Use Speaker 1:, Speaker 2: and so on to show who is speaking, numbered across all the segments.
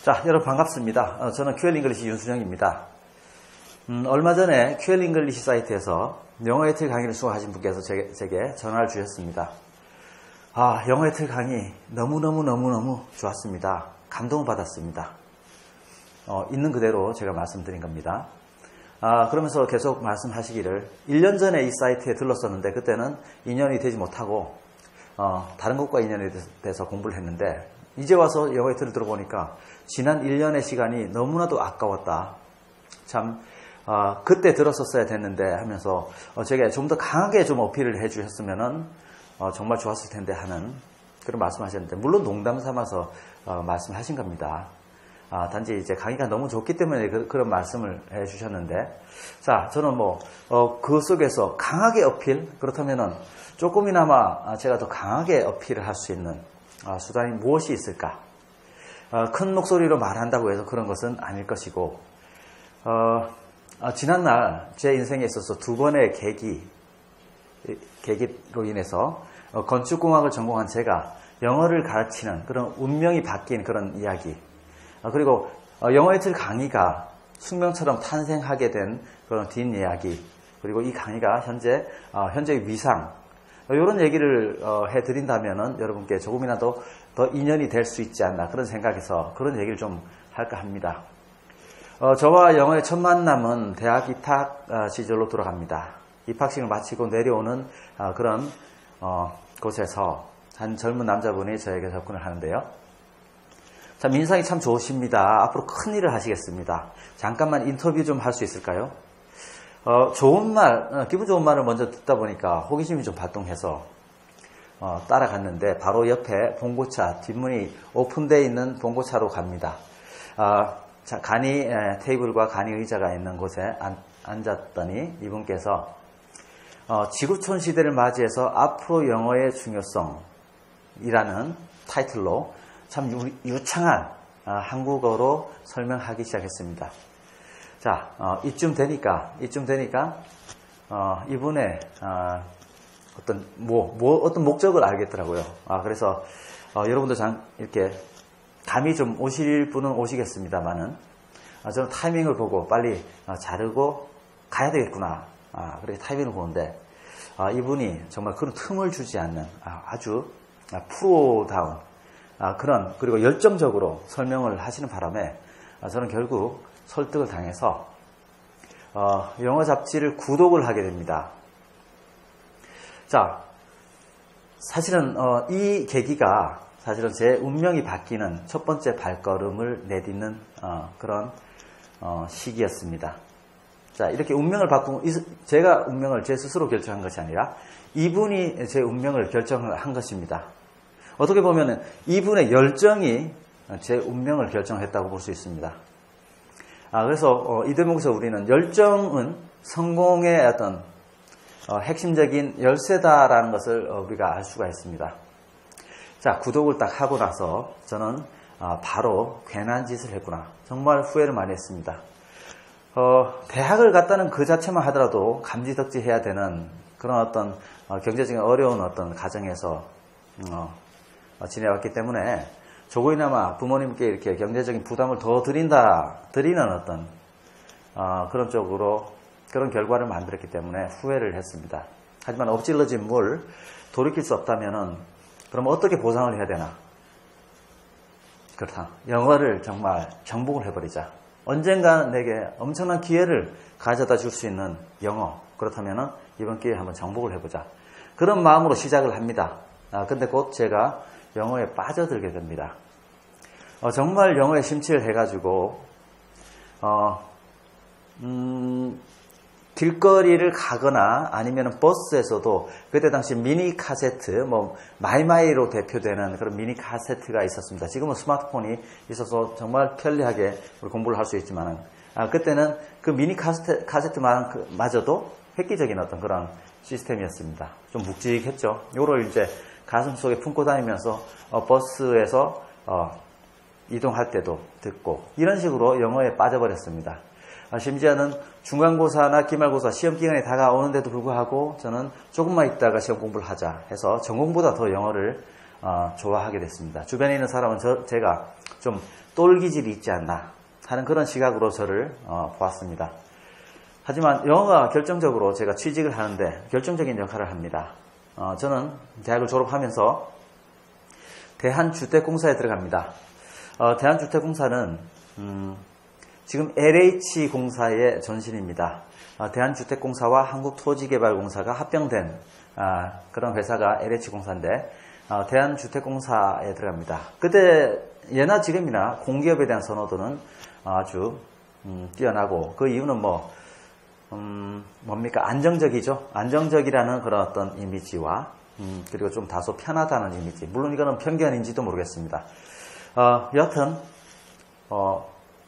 Speaker 1: 자, 여러분 반갑습니다. 저는 QL 잉글리시 윤순영입니다. 얼마 전에 QL 잉글리시 사이트에서 영어 에틀 강의를 수강하신 분께서 제게 전화를 주셨습니다. 영어 에틀 강의 너무너무 좋았습니다. 감동을 받았습니다. 있는 그대로 제가 말씀드린 겁니다. 그러면서 계속 말씀하시기를 1년 전에 이 사이트에 들렀었는데 그때는 인연이 되지 못하고 다른 것과 인연이 돼서 공부를 했는데 이제 와서 영어 에틀을 들어보니까 지난 1년의 시간이 너무나도 아까웠다. 참 그때 들었었어야 됐는데 하면서 제게 좀 더 강하게 좀 어필을 해주셨으면은 정말 좋았을 텐데 하는 그런 말씀하셨는데 물론 농담 삼아서 말씀하신 겁니다. 단지 이제 강의가 너무 좋기 때문에 그런 말씀을 해주셨는데 자 저는 그 속에서 강하게 어필 그렇다면은 조금이나마 제가 더 강하게 어필을 할 수 있는 수단이 무엇이 있을까? 큰 목소리로 말한다고 해서 그런 것은 아닐 것이고 지난날 제 인생에 있어서 두 번의 계기로 인해서 건축공학을 전공한 제가 영어를 가르치는 그런 운명이 바뀐 그런 이야기 그리고 영어 에틀 강의가 숙명처럼 탄생하게 된 그런 뒷이야기 그리고 이 강의가 현재의 위상 이런 얘기를 해드린다면은 여러분께 조금이라도 더 인연이 될 수 있지 않나 그런 생각에서 그런 얘기를 좀 할까 합니다. 저와 영어의 첫 만남은 대학 입학 시절로 돌아갑니다. 입학식을 마치고 내려오는 그런 곳에서 한 젊은 남자분이 저에게 접근을 하는데요. 참 인상이 참 좋으십니다. 앞으로 큰 일을 하시겠습니다. 잠깐만 인터뷰 좀 할 수 있을까요? 좋은 말, 기분 좋은 말을 먼저 듣다 보니까 호기심이 좀 발동해서 따라갔는데 바로 옆에 봉고차, 뒷문이 오픈되어 있는 봉고차로 갑니다. 간이 테이블과 간이 의자가 있는 곳에 앉았더니 이분께서 지구촌 시대를 맞이해서 앞으로 영어의 중요성이라는 타이틀로 참 유창한 한국어로 설명하기 시작했습니다. 자, 이쯤 되니까 이분의 어떤 목적을 알겠더라고요. 그래서 여러분도 이렇게 감이 좀 오실 분은 오시겠습니다만은 저는 타이밍을 보고 빨리 자르고 가야 되겠구나. 그렇게 타이밍을 보는데 이분이 정말 그런 틈을 주지 않는 아주 프로다운 그리고 열정적으로 설명을 하시는 바람에 저는 결국 설득을 당해서 영어 잡지를 구독을 하게 됩니다. 자, 사실은 이 계기가 사실은 제 운명이 바뀌는 첫 번째 발걸음을 내딛는 그런 시기였습니다. 자, 이렇게 운명을 바꾸고 제가 운명을 제 스스로 결정한 것이 아니라 이분이 제 운명을 결정을 한 것입니다. 어떻게 보면 이분의 열정이 제 운명을 결정했다고 볼 수 있습니다. 그래서 이 대목에서 우리는 열정은 성공의 어떤 핵심적인 열쇠다라는 것을 우리가 알 수가 있습니다. 자, 구독을 딱 하고 나서 저는 바로 괜한 짓을 했구나. 정말 후회를 많이 했습니다. 대학을 갔다는 그 자체만 하더라도 감지덕지 해야 되는 그런 어떤 경제적인 어려운 어떤 가정에서 지내왔기 때문에 조금이나마 부모님께 이렇게 경제적인 부담을 더 드리는 어떤 그런 쪽으로 그런 결과를 만들었기 때문에 후회를 했습니다. 하지만 엎질러진 물 돌이킬 수 없다면은 그럼 어떻게 보상을 해야 되나? 그렇다. 영어를 정말 정복을 해버리자. 언젠가 내게 엄청난 기회를 가져다 줄 수 있는 영어. 그렇다면은 이번 기회에 한번 정복을 해보자. 그런 마음으로 시작을 합니다. 근데 곧 제가 영어에 빠져들게 됩니다. 정말 영어에 심취를 해가지고 길거리를 가거나 아니면 버스에서도 그때 당시 미니 카세트, 마이마이로 대표되는 그런 미니 카세트가 있었습니다. 지금은 스마트폰이 있어서 정말 편리하게 우리 공부를 할 수 있지만 그때는 그 미니 카세트마저도 획기적인 어떤 그런 시스템이었습니다. 좀 묵직했죠. 요걸 이제 가슴 속에 품고 다니면서 버스에서 이동할 때도 듣고 이런 식으로 영어에 빠져버렸습니다. 심지어는 중간고사나 기말고사 시험 기간이 다가오는데도 불구하고 저는 조금만 있다가 시험 공부를 하자 해서 전공보다 더 영어를 좋아하게 됐습니다. 주변에 있는 사람은 제가 좀 똘기질이 있지 않나 하는 그런 시각으로 저를 보았습니다. 하지만 영어가 결정적으로 제가 취직을 하는데 결정적인 역할을 합니다. 저는 대학을 졸업하면서 대한주택공사에 들어갑니다. 대한주택공사는 지금 LH공사의 전신입니다. 대한주택공사와 한국토지개발공사가 합병된 그런 회사가 LH공사인데 대한주택공사에 들어갑니다. 그때 예나 지금이나 공기업에 대한 선호도는 아주 뛰어나고 그 이유는 뭡니까? 안정적이죠. 안정적이라는 그런 어떤 이미지와 그리고 좀 다소 편하다는 이미지. 물론 이거는 편견인지도 모르겠습니다. 여하튼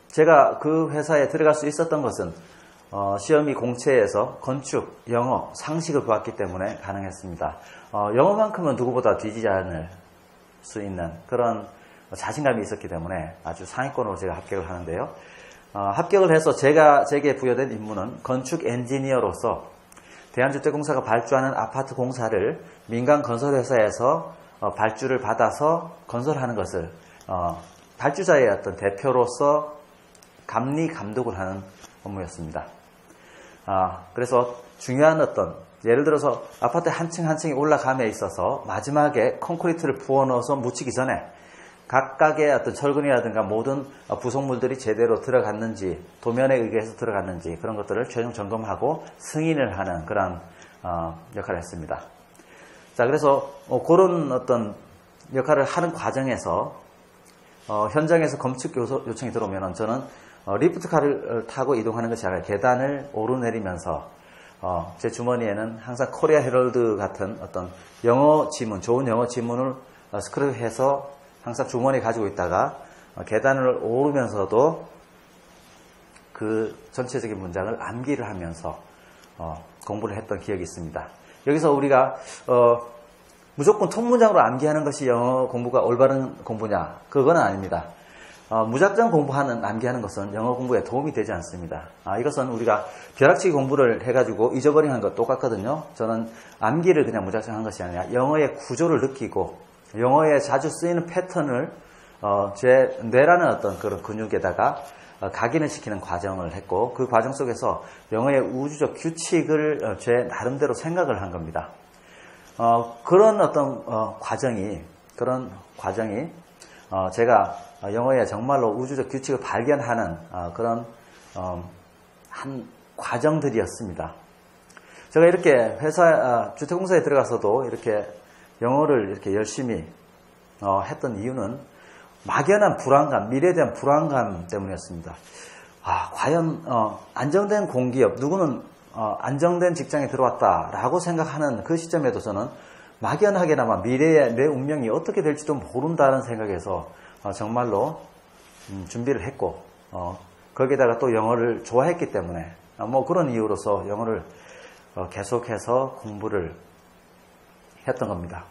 Speaker 1: 제가 그 회사에 들어갈 수 있었던 것은 시험이 공채에서 건축, 영어, 상식을 보았기 때문에 가능했습니다. 영어만큼은 누구보다 뒤지지 않을 수 있는 그런 자신감이 있었기 때문에 아주 상위권으로 제가 합격을 하는데요. 합격을 해서 제게 부여된 임무는 건축 엔지니어로서 대한주택공사가 발주하는 아파트 공사를 민간 건설회사에서 발주를 받아서 건설하는 것을 발주자의 어떤 대표로서 감리 감독을 하는 업무였습니다. 그래서 중요한 어떤 예를 들어서 아파트 한 층 한 층이 올라감에 있어서 마지막에 콘크리트를 부어 넣어서 묻히기 전에 각각의 어떤 철근이라든가 모든 부속물들이 제대로 들어갔는지 도면에 의해서 들어갔는지 그런 것들을 최종 점검하고 승인을 하는 그런 역할을 했습니다. 자, 그래서 그런 어떤 역할을 하는 과정에서 현장에서 건축 요청이 들어오면 저는 리프트카를 타고 이동하는 것이 아니라 계단을 오르내리면서 제 주머니에는 항상 코리아 헤럴드 같은 어떤 영어 지문, 좋은 영어 지문을 스크랩해서 항상 주머니에 가지고 있다가 계단을 오르면서도 그 전체적인 문장을 암기를 하면서 공부를 했던 기억이 있습니다. 여기서 우리가 무조건 통문장으로 암기하는 것이 영어 공부가 올바른 공부냐? 그건 아닙니다. 무작정 암기하는 것은 영어 공부에 도움이 되지 않습니다. 이것은 우리가 벼락치기 공부를 해가지고 잊어버리는 것 똑같거든요. 저는 암기를 그냥 무작정 한 것이 아니라 영어의 구조를 느끼고 영어에 자주 쓰이는 패턴을 제 뇌라는 어떤 그런 근육에다가 각인을 시키는 과정을 했고 그 과정 속에서 영어의 우주적 규칙을 제 나름대로 생각을 한 겁니다. 그런 어떤 과정이 제가 영어에 정말로 우주적 규칙을 발견하는 그런 한 과정들이었습니다. 제가 이렇게 주택공사에 들어가서도 이렇게 영어를 이렇게 열심히 했던 이유는 막연한 불안감, 미래에 대한 불안감 때문이었습니다. 과연 안정된 공기업, 누구는 안정된 직장에 들어왔다라고 생각하는 그 시점에도 저는 막연하게나마 미래의 내 운명이 어떻게 될지도 모른다는 생각에서 정말로 준비를 했고 거기에다가 또 영어를 좋아했기 때문에 그런 이유로서 영어를 계속해서 공부를 했던 겁니다.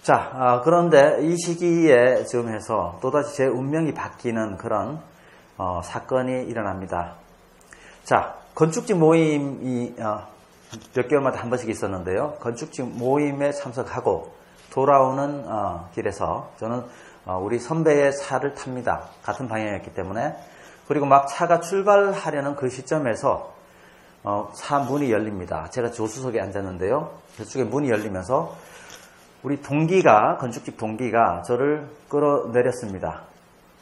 Speaker 1: 자, 그런데 이 시기에 즈음해서 또다시 제 운명이 바뀌는 그런 사건이 일어납니다. 자, 건축직 모임이 몇 개월마다 한 번씩 있었는데요. 건축직 모임에 참석하고 돌아오는 길에서 저는 우리 선배의 차를 탑니다. 같은 방향이었기 때문에. 그리고 막 차가 출발하려는 그 시점에서 차 문이 열립니다. 제가 조수석에 앉았는데요. 저쪽에 문이 열리면서 우리 건축직 동기가 저를 끌어내렸습니다.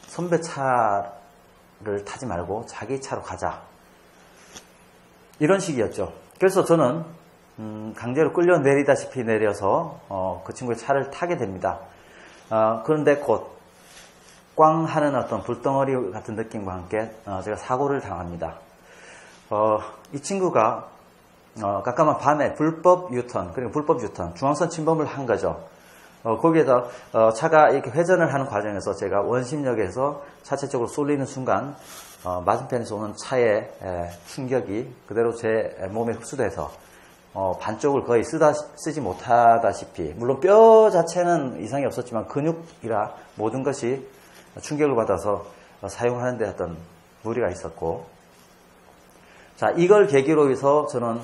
Speaker 1: 선배 차를 타지 말고 자기 차로 가자. 이런 식이었죠. 그래서 저는 강제로 끌려내리다시피 내려서 그 친구의 차를 타게 됩니다. 그런데 곧 꽝 하는 어떤 불덩어리 같은 느낌과 함께 제가 사고를 당합니다. 이 친구가 깜깜한 밤에 불법 유턴, 중앙선 침범을 한 거죠. 거기에다 차가 이렇게 회전을 하는 과정에서 제가 원심력에서 차체 쪽으로 쏠리는 순간 맞은편에서 오는 차의 충격이 그대로 제 몸에 흡수돼서 반쪽을 거의 쓰지 못하다시피, 물론 뼈 자체는 이상이 없었지만 근육이라 모든 것이 충격을 받아서 사용하는 데 어떤 무리가 있었고, 자, 이걸 계기로 해서 저는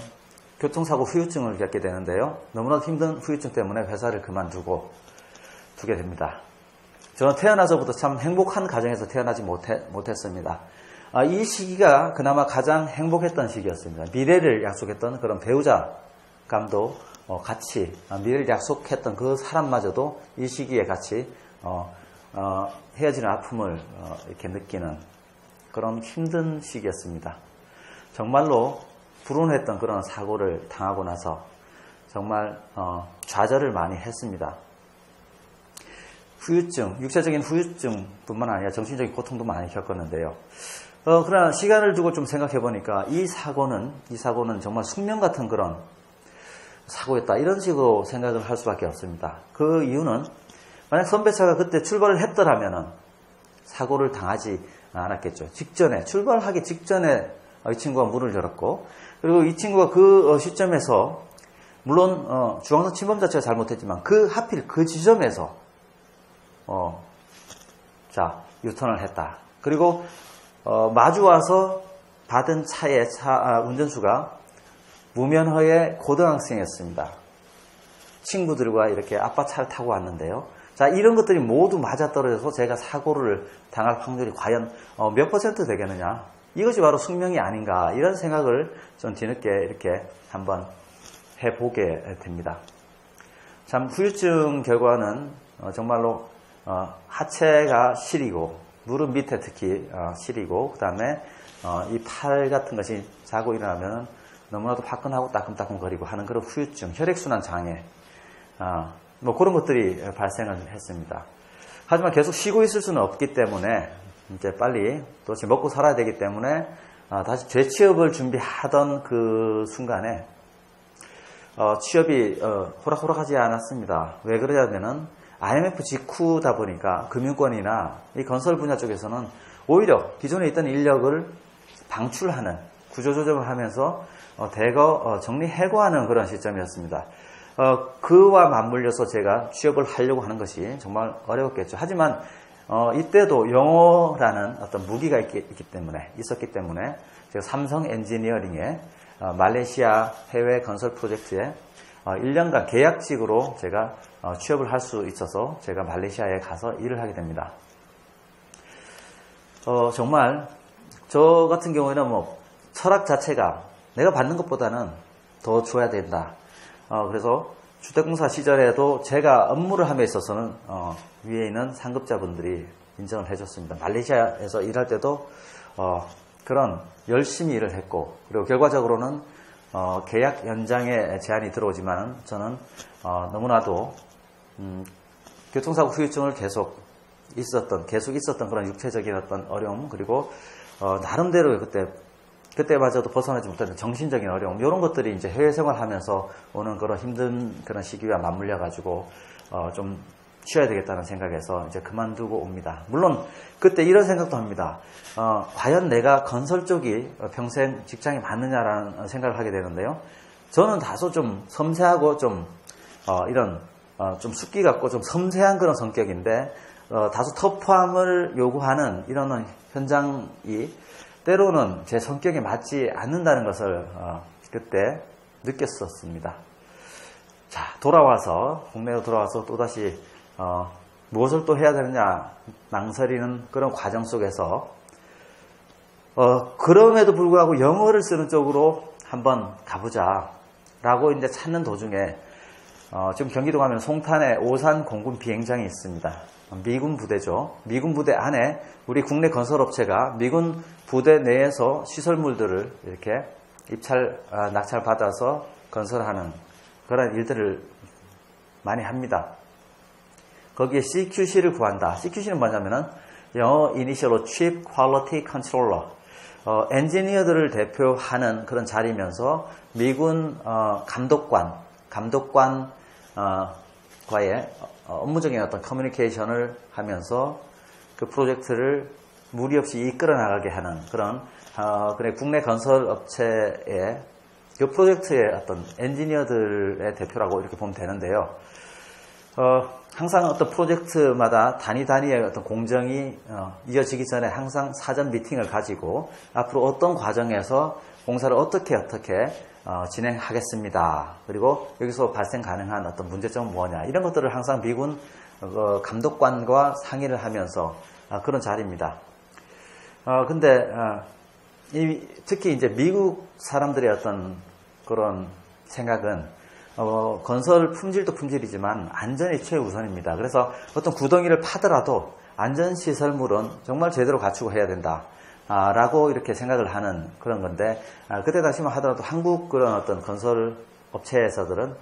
Speaker 1: 교통사고 후유증을 겪게 되는데요. 너무나도 힘든 후유증 때문에 회사를 두게 됩니다. 저는 태어나서부터 참 행복한 가정에서 태어나지 못했습니다. 이 시기가 그나마 가장 행복했던 시기였습니다. 미래를 약속했던 그런 배우자감도 같이 미래를 약속했던 그 사람마저도 이 시기에 같이 헤어지는 아픔을 이렇게 느끼는 그런 힘든 시기였습니다. 정말로 불운했던 그런 사고를 당하고 나서 정말 좌절을 많이 했습니다. 후유증, 육체적인 후유증뿐만 아니라 정신적인 고통도 많이 겪었는데요. 그러나 시간을 두고 좀 생각해 보니까 이 사고는 정말 숙명 같은 그런 사고였다. 이런 식으로 생각을 할 수밖에 없습니다. 그 이유는 만약 선배차가 그때 출발을 했더라면 사고를 당하지 않았겠죠. 출발하기 직전에 이 친구가 문을 열었고, 그리고 이 친구가 그 시점에서 물론 중앙선 침범 자체가 잘못했지만 하필 그 지점에서 유턴을 했다. 그리고 마주 와서 받은 차의 운전수가 무면허의 고등학생이었습니다. 친구들과 이렇게 아빠 차를 타고 왔는데요. 자, 이런 것들이 모두 맞아떨어져서 제가 사고를 당할 확률이 과연 몇 퍼센트 되겠느냐. 이것이 바로 숙명이 아닌가. 이런 생각을 좀 뒤늦게 이렇게 한번 해보게 됩니다. 참 후유증 결과는 정말로 하체가 시리고 무릎 밑에 특히 시리고 그 다음에 이 팔 같은 것이 자고 일어나면 너무나도 화끈하고 따끔따끔거리고 하는 그런 후유증, 혈액순환 장애 그런 것들이 발생을 했습니다. 하지만 계속 쉬고 있을 수는 없기 때문에 이제 빨리 또 먹고 살아야 되기 때문에 다시 재취업을 준비하던 그 순간에 취업이 호락호락하지 않았습니다. 왜 그러냐면은 IMF 직후다 보니까 금융권이나 이 건설 분야 쪽에서는 오히려 기존에 있던 인력을 방출하는 구조조정을 하면서 대거 정리해고하는 그런 시점이었습니다. 그와 맞물려서 제가 취업을 하려고 하는 것이 정말 어려웠겠죠. 하지만 이때도 영어라는 어떤 무기가 있었기 때문에 제가 삼성 엔지니어링의 말레이시아 해외 건설 프로젝트에 1년간 계약직으로 제가 취업을 할 수 있어서 제가 말레이시아에 가서 일을 하게 됩니다. 정말 저 같은 경우에는 철학 자체가 내가 받는 것보다는 더 줘야 된다. 그래서 주택공사 시절에도 제가 업무를 함에 있어서는 위에 있는 상급자분들이 인정을 해줬습니다. 말레이시아에서 일할 때도 그런 열심히 일을 했고, 그리고 결과적으로는 계약 연장에 제한이 들어오지만 저는 너무나도 교통사고 후유증을 계속 있었던 그런 육체적인 어떤 어려움, 그리고 나름대로 그때마저도 벗어나지 못했던 정신적인 어려움, 이런 것들이 이제 해외 생활하면서 오는 그런 힘든 그런 시기와 맞물려 가지고 좀 쉬어야 되겠다는 생각에서 이제 그만두고 옵니다. 물론 그때 이런 생각도 합니다. 과연 내가 건설 쪽이 평생 직장이 맞느냐라는 생각을 하게 되는데요. 저는 다소 좀 섬세하고 좀 이런 좀 숙기 같고 좀 섬세한 그런 성격인데 다소 터프함을 요구하는 이런 현장이 때로는 제 성격에 맞지 않는다는 것을 그때 느꼈었습니다. 자, 국내로 돌아와서 또다시 무엇을 또 해야 되느냐 망설이는 그런 과정 속에서 그럼에도 불구하고 영어를 쓰는 쪽으로 한번 가보자 라고 이제 찾는 도중에 지금 경기도 가면 송탄에 오산 공군 비행장이 있습니다. 미군 부대죠. 미군 부대 안에 우리 국내 건설업체가 미군 부대 내에서 시설물들을 이렇게 낙찰 받아서 건설하는 그런 일들을 많이 합니다. 거기에 CQC를 구한다. CQC는 뭐냐면은 영어 이니셜로 Chief Quality Controller, 엔지니어들을 대표하는 그런 자리면서 미군 감독관과의 업무적인 어떤 커뮤니케이션을 하면서 그 프로젝트를 무리 없이 이끌어 나가게 하는 그런 국내 건설 업체의 그 프로젝트의 어떤 엔지니어들의 대표라고 이렇게 보면 되는데요. 항상 어떤 프로젝트마다 단위의 어떤 공정이 이어지기 전에 항상 사전 미팅을 가지고 앞으로 어떤 과정에서 공사를 어떻게 진행하겠습니다. 그리고 여기서 발생 가능한 어떤 문제점은 뭐냐, 이런 것들을 항상 미군 감독관과 상의를 하면서 그런 자리입니다. 근데 특히 이제 미국 사람들의 어떤 그런 생각은 건설 품질도 품질이지만 안전이 최우선입니다. 그래서 어떤 구덩이를 파더라도 안전시설물은 정말 제대로 갖추고 해야 된다. 라고 이렇게 생각을 하는 그런 건데, 그때 당시만 하더라도 한국 그런 어떤 건설 업체에서들은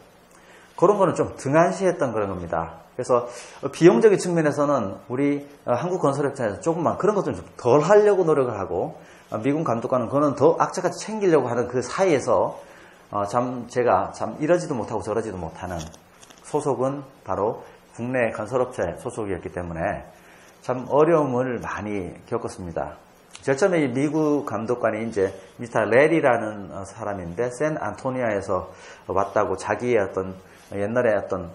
Speaker 1: 그런 거는 좀 등한시했던 그런 겁니다. 그래서 비용적인 측면에서는 우리 한국 건설업체에서 조금만 그런 것좀 덜 하려고 노력을 하고, 미군 감독관은 그거는 더 악착같이 챙기려고 하는 그 사이에서 제가 이러지도 못하고 저러지도 못하는 소속은 바로 국내 건설업체 소속이었기 때문에 참 어려움을 많이 겪었습니다. 제일 처음에 이 미국 감독관이 이제 미스터 레리라는 사람인데, 샌 안토니아에서 왔다고 자기의 어떤 옛날에 어떤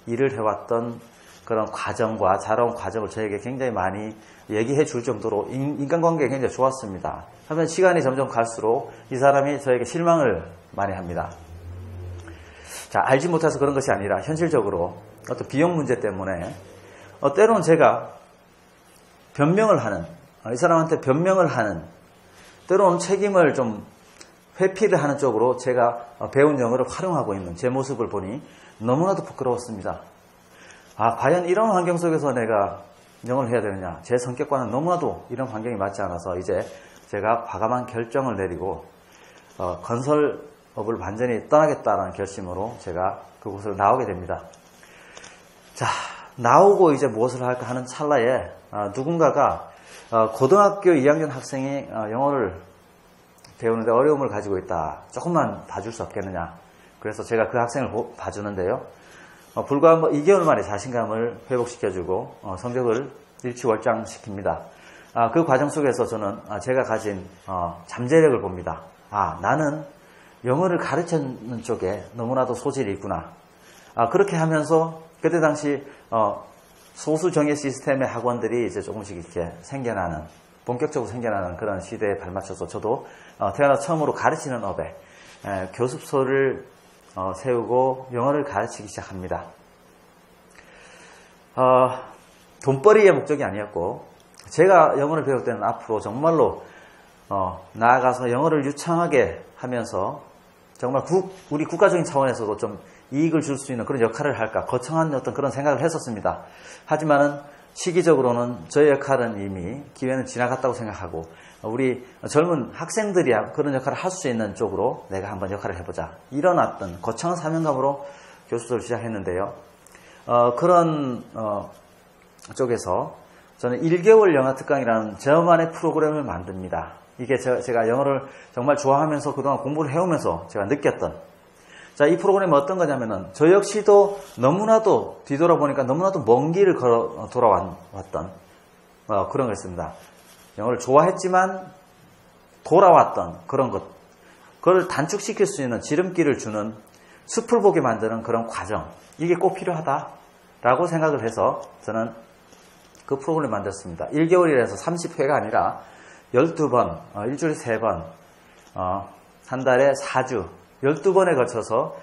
Speaker 1: 일을 해왔던 그런 과정과 자라온 과정을 저에게 굉장히 많이 얘기해 줄 정도로 인간관계가 굉장히 좋았습니다. 하지만 시간이 점점 갈수록 이 사람이 저에게 실망을 많이 합니다. 자, 알지 못해서 그런 것이 아니라 현실적으로 어떤 비용 문제 때문에 때로는 제가 변명을 하는, 이 사람한테 변명을 하는, 때로는 책임을 좀 회피를 하는 쪽으로 제가 배운 영어를 활용하고 있는 제 모습을 보니 너무나도 부끄러웠습니다. 과연 이런 환경 속에서 내가 영어를 해야 되느냐. 제 성격과는 너무나도 이런 환경이 맞지 않아서 이제 제가 과감한 결정을 내리고 건설업을 완전히 떠나겠다는 결심으로 제가 그곳을 나오게 됩니다. 자, 나오고 이제 무엇을 할까 하는 찰나에 누군가가 고등학교 2학년 학생이 영어를 배우는데 어려움을 가지고 있다. 조금만 봐줄 수 없겠느냐. 그래서 제가 그 학생을 봐주는데요. 불과 2개월 만에 자신감을 회복시켜주고 성적을 일취월장시킵니다. 그 과정 속에서 저는 제가 가진 잠재력을 봅니다. 나는 영어를 가르치는 쪽에 너무나도 소질이 있구나. 그렇게 하면서 그때 당시 소수 정예 시스템의 학원들이 이제 조금씩 이렇게 생겨나는, 본격적으로 생겨나는 그런 시대에 발맞춰서 저도 태어나 처음으로 가르치는 업에 교습소를 세우고 영어를 가르치기 시작합니다. 돈벌이의 목적이 아니었고, 제가 영어를 배울 때는 앞으로 정말로 나아가서 영어를 유창하게 하면서 정말 우리 국가적인 차원에서도 좀 이익을 줄 수 있는 그런 역할을 할까, 거창한 어떤 그런 생각을 했었습니다. 하지만은 시기적으로는 저의 역할은 이미 기회는 지나갔다고 생각하고, 우리 젊은 학생들이 그런 역할을 할 수 있는 쪽으로 내가 한번 역할을 해보자, 이런 어떤 거창한 사명감으로 교습소를 시작했는데요. 그런 쪽에서 저는 1개월 영어 특강이라는 저만의 프로그램을 만듭니다. 이게 제가 영어를 정말 좋아하면서 그동안 공부를 해오면서 제가 느꼈던, 자, 이 프로그램이 어떤 거냐면은 저 역시도 너무나도 뒤돌아보니까 너무나도 먼 길을 걸어 돌아왔던 그런 거였습니다. 영어를 좋아했지만 돌아왔던 그런 것, 그걸 단축시킬 수 있는 지름길을 주는, 숲을 보게 만드는 그런 과정, 이게 꼭 필요하다라고 생각을 해서 저는 그 프로그램을 만들었습니다. 1개월이라서 30회가 아니라 12번, 일주일에 3번, 한 달에 4주, 12번에 걸쳐서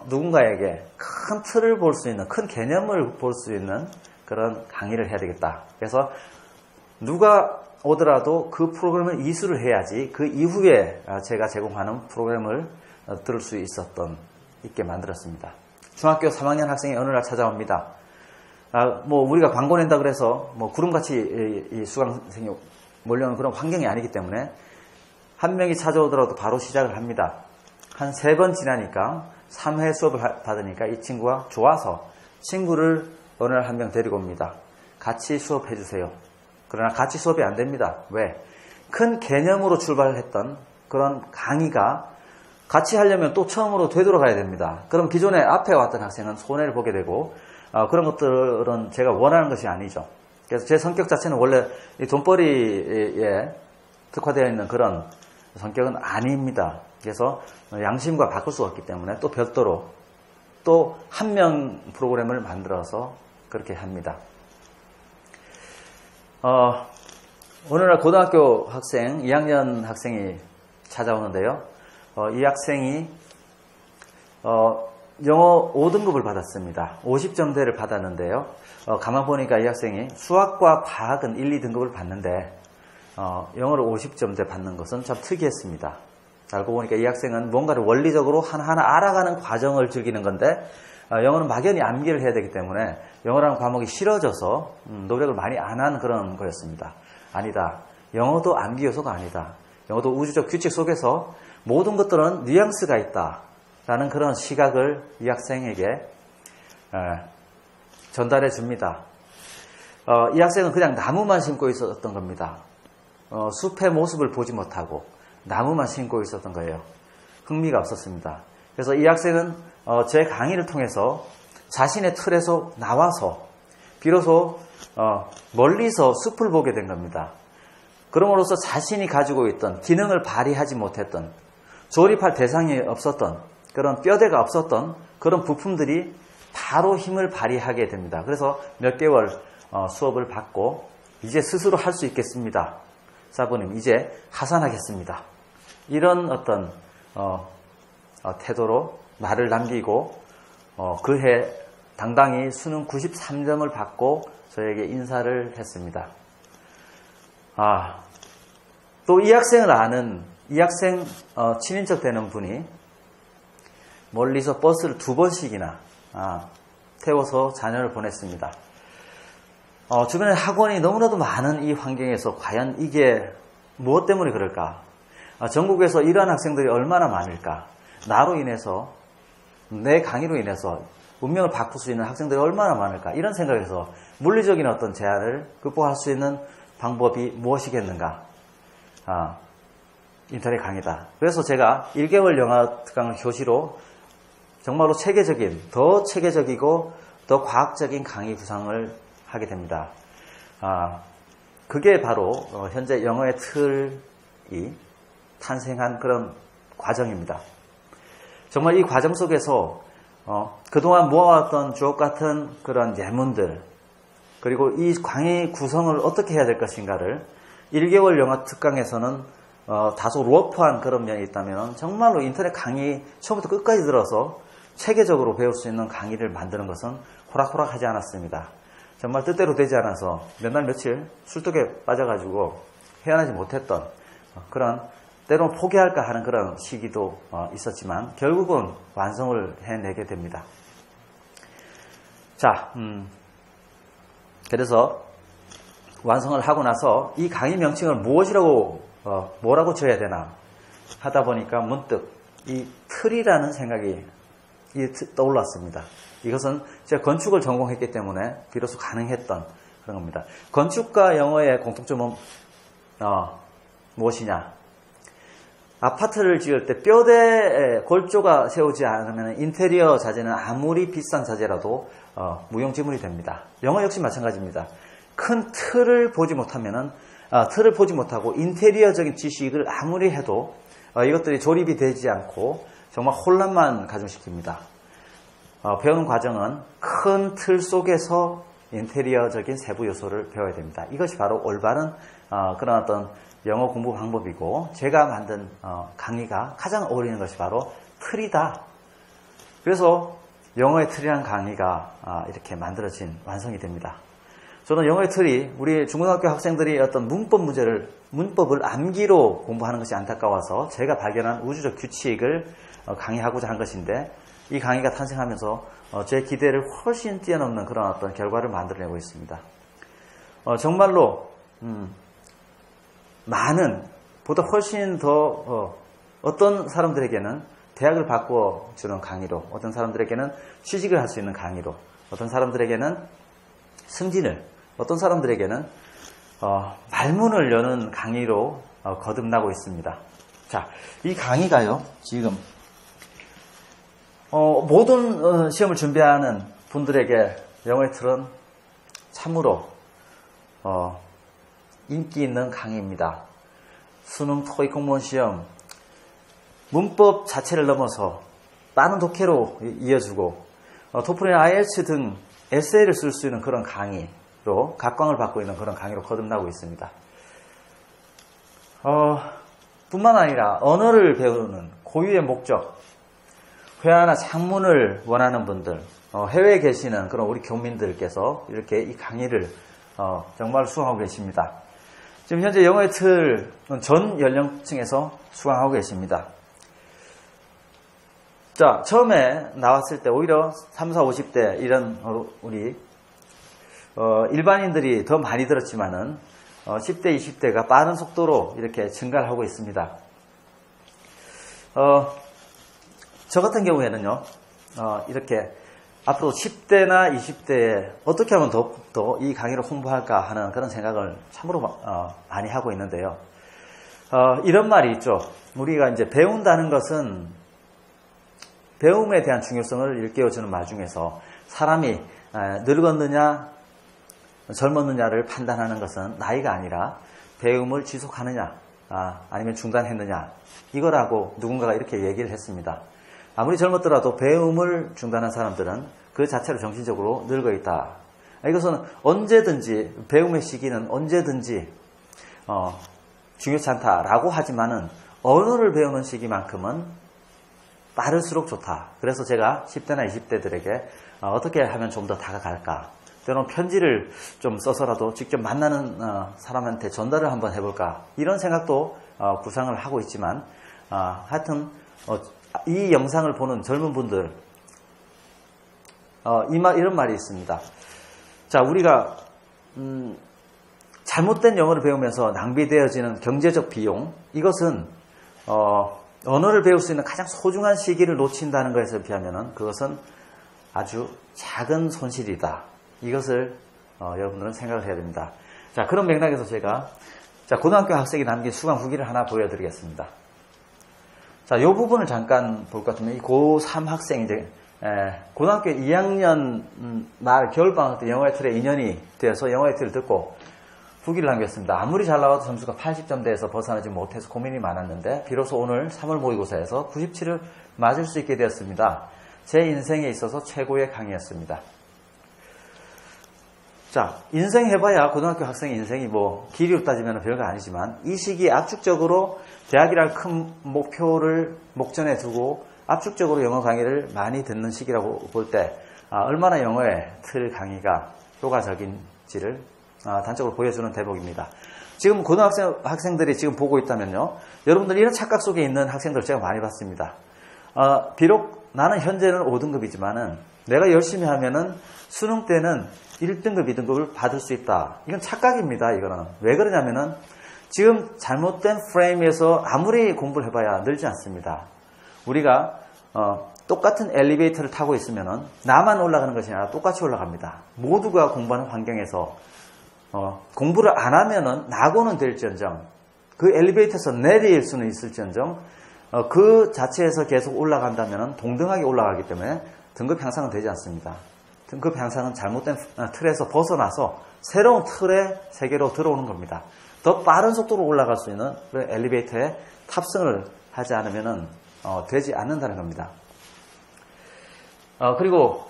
Speaker 1: 누군가에게 큰 틀을 볼 수 있는, 큰 개념을 볼 수 있는 그런 강의를 해야 되겠다. 그래서 누가 오더라도 그 프로그램을 이수를 해야지 그 이후에 제가 제공하는 프로그램을 들을 수 있게 만들었습니다. 중학교 3학년 학생이 어느 날 찾아옵니다. 우리가 광고 낸다 그래서 구름같이 이 수강생이 몰려오는 그런 환경이 아니기 때문에 한 명이 찾아오더라도 바로 시작을 합니다. 한 3번 지나니까 3회 수업을 받으니까 이 친구가 좋아서 친구를 어느 날 한 명 데리고 옵니다. 같이 수업해 주세요. 그러나 같이 수업이 안 됩니다. 왜? 큰 개념으로 출발했던 그런 강의가 같이 하려면 또 처음으로 되돌아가야 됩니다. 그럼 기존에 앞에 왔던 학생은 손해를 보게 되고, 그런 것들은 제가 원하는 것이 아니죠. 그래서 제 성격 자체는 원래 이 돈벌이에 특화되어 있는 그런 성격은 아닙니다. 그래서 양심과 바꿀 수가 없기 때문에 또 별도로 또 한 명 프로그램을 만들어서 그렇게 합니다. 오늘날 고등학교 학생, 2학년 학생이 찾아오는데요. 이 학생이 영어 5등급을 받았습니다. 50점대를 받았는데요. 가만 보니까 이 학생이 수학과 과학은 1, 2등급을 받는데 영어를 50점대 받는 것은 참 특이했습니다. 알고 보니까 이 학생은 뭔가를 원리적으로 하나하나 알아가는 과정을 즐기는 건데 영어는 막연히 암기를 해야 되기 때문에 영어라는 과목이 싫어져서 노력을 많이 안 한 그런 거였습니다. 아니다. 영어도 암기 요소가 아니다. 영어도 우주적 규칙 속에서 모든 것들은 뉘앙스가 있다. 라는 그런 시각을 이 학생에게 전달해 줍니다. 이 학생은 그냥 나무만 심고 있었던 겁니다. 숲의 모습을 보지 못하고 나무만 심고 있었던 거예요. 흥미가 없었습니다. 그래서 이 학생은 제 강의를 통해서 자신의 틀에서 나와서 비로소 멀리서 숲을 보게 된 겁니다. 그럼으로써 자신이 가지고 있던 기능을 발휘하지 못했던 조립할 대상이 없었던 그런 뼈대가 없었던 그런 부품들이 바로 힘을 발휘하게 됩니다. 그래서 몇 개월 수업을 받고 이제 스스로 할 수 있겠습니다. 사부님 이제 하산하겠습니다. 이런 어떤 태도로 말을 남기고 그해 당당히 수능 93점을 받고 저에게 인사를 했습니다. 또 이 학생을 아는 이 학생 친인척 되는 분이 멀리서 버스를 2번씩이나 태워서 자녀를 보냈습니다. 주변에 학원이 너무나도 많은 이 환경에서 과연 이게 무엇 때문에 그럴까? 전국에서 이러한 학생들이 얼마나 많을까? 나로 인해서, 내 강의로 인해서 운명을 바꿀 수 있는 학생들이 얼마나 많을까? 이런 생각에서 물리적인 어떤 제한을 극복할 수 있는 방법이 무엇이겠는가? 인터넷 강의다. 그래서 제가 1개월 영어 특강을 교시로 정말로 체계적인, 더 체계적이고 더 과학적인 강의 구상을 하게 됩니다. 그게 바로 현재 영어의 틀이 탄생한 그런 과정입니다. 정말 이 과정 속에서 그동안 모아왔던 주옥 같은 그런 예문들 그리고 이 강의 구성을 어떻게 해야 될 것인가를 1개월 영어 특강에서는 다소 러프한 그런 면이 있다면 정말로 인터넷 강의 처음부터 끝까지 들어서 체계적으로 배울 수 있는 강의를 만드는 것은 호락호락하지 않았습니다. 정말 뜻대로 되지 않아서 몇 날 며칠 술독에 빠져가지고 헤어나지 못했던 그런 때로는 포기할까 하는 그런 시기도 있었지만 결국은 완성을 해내게 됩니다. 자, 그래서 완성을 하고 나서 이 강의 명칭을 뭐라고 지어야 되나 하다 보니까 문득 이 틀이라는 생각이 떠올랐습니다. 이것은 제가 건축을 전공했기 때문에 비로소 가능했던 그런 겁니다. 건축과 영어의 공통점은 무엇이냐? 아파트를 지을 때 뼈대에 골조가 세우지 않으면 인테리어 자재는 아무리 비싼 자재라도 무용지물이 됩니다. 영어 역시 마찬가지입니다. 큰 틀을 보지 못하고 인테리어적인 지식을 아무리 해도 이것들이 조립이 되지 않고 정말 혼란만 가중시킵니다. 배우는 과정은 큰 틀 속에서 인테리어적인 세부 요소를 배워야 됩니다. 이것이 바로 올바른 그런 어떤 영어 공부 방법이고 제가 만든 강의가 가장 어울리는 것이 바로 틀이다. 그래서 영어의 틀이라는 강의가 이렇게 완성이 됩니다. 저는 영어의 틀이 우리 중고등학교 학생들이 어떤 문법을 암기로 공부하는 것이 안타까워서 제가 발견한 우주적 규칙을 강의하고자 한 것인데 이 강의가 탄생하면서 제 기대를 훨씬 뛰어넘는 그런 어떤 결과를 만들어내고 있습니다. 정말로 보다 훨씬 더 어떤 사람들에게는 대학을 바꿔주는 강의로, 어떤 사람들에게는 취직을 할 수 있는 강의로, 어떤 사람들에게는 승진을, 어떤 사람들에게는 말문을 여는 강의로 거듭나고 있습니다. 자, 이 강의가요, 지금 모든 시험을 준비하는 분들에게 영어의 틀은 참으로 인기 있는 강의입니다. 수능, 토익, 공무원 시험 문법 자체를 넘어서 많은 독해로 이어주고 토플이나 IELTS 등 에세이를 쓸 수 있는 그런 강의로 각광을 받고 있는 그런 강의로 거듭나고 있습니다. 뿐만 아니라 언어를 배우는 고유의 목적, 회화나 작문을 원하는 분들, 해외에 계시는 그런 우리 교민들께서 이렇게 이 강의를 정말 수강하고 계십니다. 지금 현재 영어의 틀은 전 연령층에서 수강하고 계십니다. 자, 처음에 나왔을 때 오히려 30, 40, 50대 이런 우리 일반인들이 더 많이 들었지만은 10대, 20대가 빠른 속도로 이렇게 증가를 하고 있습니다. 저 같은 경우에는요, 이렇게 앞으로 10대나 20대에 어떻게 하면 더 이 강의를 홍보할까 하는 그런 생각을 참으로 많이 하고 있는데요. 이런 말이 있죠. 우리가 이제 배운다는 것은 배움에 대한 중요성을 일깨워주는 말 중에서 사람이 늙었느냐 젊었느냐를 판단하는 것은 나이가 아니라 배움을 지속하느냐 아니면 중단했느냐 이거라고 누군가가 이렇게 얘기를 했습니다. 아무리 젊었더라도 배움을 중단한 사람들은 그 자체로 정신적으로 늙어 있다. 이것은 언제든지 배움의 시기는 언제든지 중요치 않다라고 하지만은 언어를 배우는 시기만큼은 빠를수록 좋다. 그래서 제가 10대나 20대들에게 어떻게 하면 좀 더 다가갈까? 때로는 편지를 좀 써서라도 직접 만나는 사람한테 전달을 한번 해볼까? 이런 생각도 구상을 하고 있지만 하여튼 이 영상을 보는 젊은 분들 이런 말이 있습니다. 자, 우리가 잘못된 영어를 배우면서 낭비되어지는 경제적 비용 이것은 언어를 배울 수 있는 가장 소중한 시기를 놓친다는 것에 비하면 그것은 아주 작은 손실이다. 이것을 여러분들은 생각을 해야 됩니다. 자, 그런 맥락에서 제가 고등학교 학생이 남긴 수강 후기를 하나 보여드리겠습니다. 자, 이 부분을 잠깐 볼 것 같으면 이 고3 학생이 이제 고등학교 2학년 말 겨울방학 때 영어의 틀에 2년이 되어서 영어의 틀을 듣고 후기를 남겼습니다. 아무리 잘 나와도 점수가 80점대에서 벗어나지 못해서 고민이 많았는데 비로소 오늘 3월 모의고사에서 97을 맞을 수 있게 되었습니다. 제 인생에 있어서 최고의 강의였습니다. 자, 인생 해봐야 고등학교 학생의 인생이 뭐 길이로 따지면 별거 아니지만 이 시기에 압축적으로 대학이라는 큰 목표를 목전에 두고 압축적으로 영어 강의를 많이 듣는 시기라고 볼 때 얼마나 영어의 틀 강의가 효과적인지를 단적으로 보여주는 대목입니다. 지금 학생들이 지금 보고 있다면요. 여러분들 이런 착각 속에 있는 학생들 제가 많이 봤습니다. 비록 나는 현재는 5등급이지만은 내가 열심히 하면은 수능 때는 1등급, 2등급을 받을 수 있다. 이건 착각입니다. 이거는. 왜 그러냐면은 지금 잘못된 프레임에서 아무리 공부를 해봐야 늘지 않습니다. 우리가 똑같은 엘리베이터를 타고 있으면은 나만 올라가는 것이 아니라 똑같이 올라갑니다. 모두가 공부하는 환경에서 공부를 안 하면은 낙오는 될지언정 그 엘리베이터에서 내릴 수는 있을지언정 그 자체에서 계속 올라간다면은 동등하게 올라가기 때문에 등급 향상은 되지 않습니다. 등급 향상은 잘못된 틀에서 벗어나서 새로운 틀의 세계로 들어오는 겁니다. 더 빠른 속도로 올라갈 수 있는 그런 엘리베이터에 탑승을 하지 않으면은 되지 않는다는 겁니다. 그리고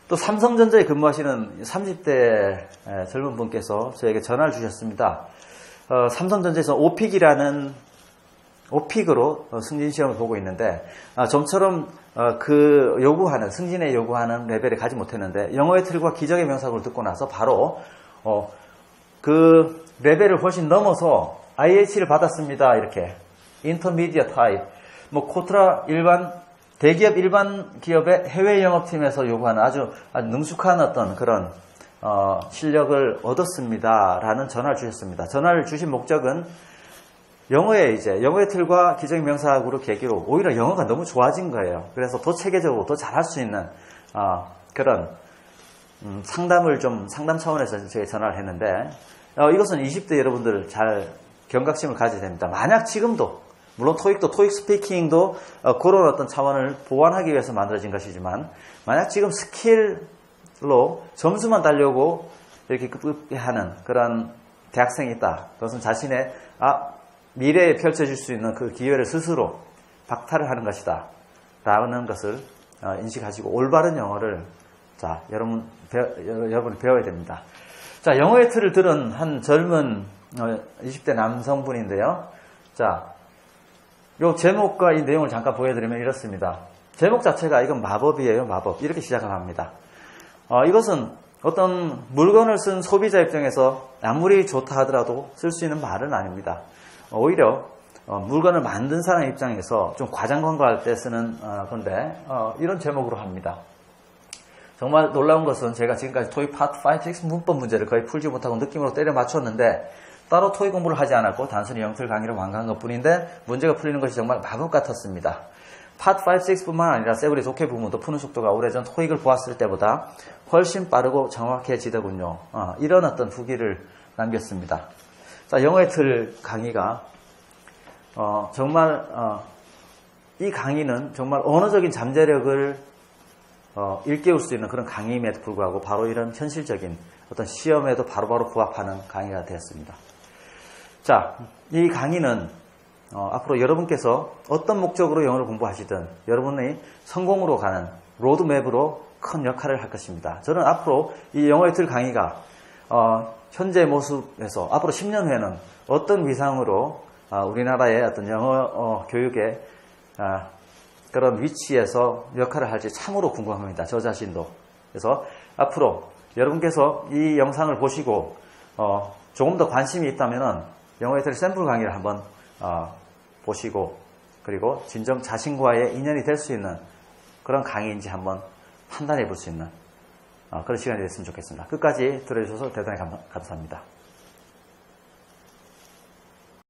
Speaker 1: 또 삼성전자에 근무하시는 30대 젊은 분께서 저에게 전화를 주셨습니다. 삼성전자에서 오픽으로 승진시험을 보고 있는데 좀처럼 그 요구하는 승진에 요구하는 레벨에 가지 못했는데 영어의 틀과 기적의 명사구를 듣고 나서 바로 그 레벨을 훨씬 넘어서 IH를 받았습니다. 이렇게 인터미디어 타입 코트라 대기업 일반 기업의 해외 영업팀에서 요구하는 아주 능숙한 어떤 그런 실력을 얻었습니다라는 전화를 주셨습니다. 전화를 주신 목적은 영어의 틀과 기적의 명사구를 계기로 오히려 영어가 너무 좋아진 거예요. 그래서 더 체계적으로 더 잘할 수 있는 그런 상담 차원에서 제가 전화를 했는데 이것은 20대 여러분들 잘 경각심을 가져야 됩니다. 만약 지금도 물론 토익 스피킹도 그런 어떤 차원을 보완하기 위해서 만들어진 것이지만 만약 지금 스킬로 점수만 따려고 이렇게 급급하는 그런 대학생이 있다. 그것은 자신의 미래에 펼쳐질 수 있는 그 기회를 스스로 박탈을 하는 것이다. 라는 것을 인식하시고 올바른 영어를 자, 여러분이 배워야 됩니다. 자, 영어의 틀을 들은 한 젊은 20대 남성분인데요. 자, 요 제목과 이 내용을 잠깐 보여드리면 이렇습니다. 제목 자체가 이건 마법이에요, 마법. 이렇게 시작을 합니다. 이것은 어떤 물건을 쓴 소비자 입장에서 아무리 좋다 하더라도 쓸 수 있는 말은 아닙니다. 오히려 물건을 만든 사람 입장에서 좀 과장 광고할 때 쓰는 건데 이런 제목으로 합니다. 정말 놀라운 것은 제가 지금까지 토익 파트 5, 6 문법 문제를 거의 풀지 못하고 느낌으로 때려 맞췄는데 따로 토익 공부를 하지 않았고 단순히 영틀 강의를 완강한 것뿐인데 문제가 풀리는 것이 정말 마법 같았습니다. 파트 5, 6뿐만 아니라 세블의 독해 부분도 푸는 속도가 오래전 토익을 보았을 때보다 훨씬 빠르고 정확해지더군요. 이런 어떤 후기를 남겼습니다. 자, 영어의 틀 강의가 정말 이 강의는 정말 언어적인 잠재력을 일깨울 수 있는 그런 강의임에도 불구하고 바로 이런 현실적인 어떤 시험에도 바로바로 부합하는 강의가 되었습니다. 자, 이 강의는 앞으로 여러분께서 어떤 목적으로 영어를 공부하시든 여러분의 성공으로 가는 로드맵으로 큰 역할을 할 것입니다. 저는 앞으로 이 영어의 틀 강의가 현재 모습에서 앞으로 10년 후에는 어떤 위상으로 우리나라의 어떤 영어 교육의 그런 위치에서 역할을 할지 참으로 궁금합니다. 저 자신도. 그래서 앞으로 여러분께서 이 영상을 보시고 조금 더 관심이 있다면은 영어의 틀 샘플 강의를 한번 보시고 그리고 진정 자신과의 인연이 될 수 있는 그런 강의인지 한번 판단해 볼 수 있는 그런 시간이 됐으면 좋겠습니다. 끝까지 들어주셔서 대단히 감사합니다.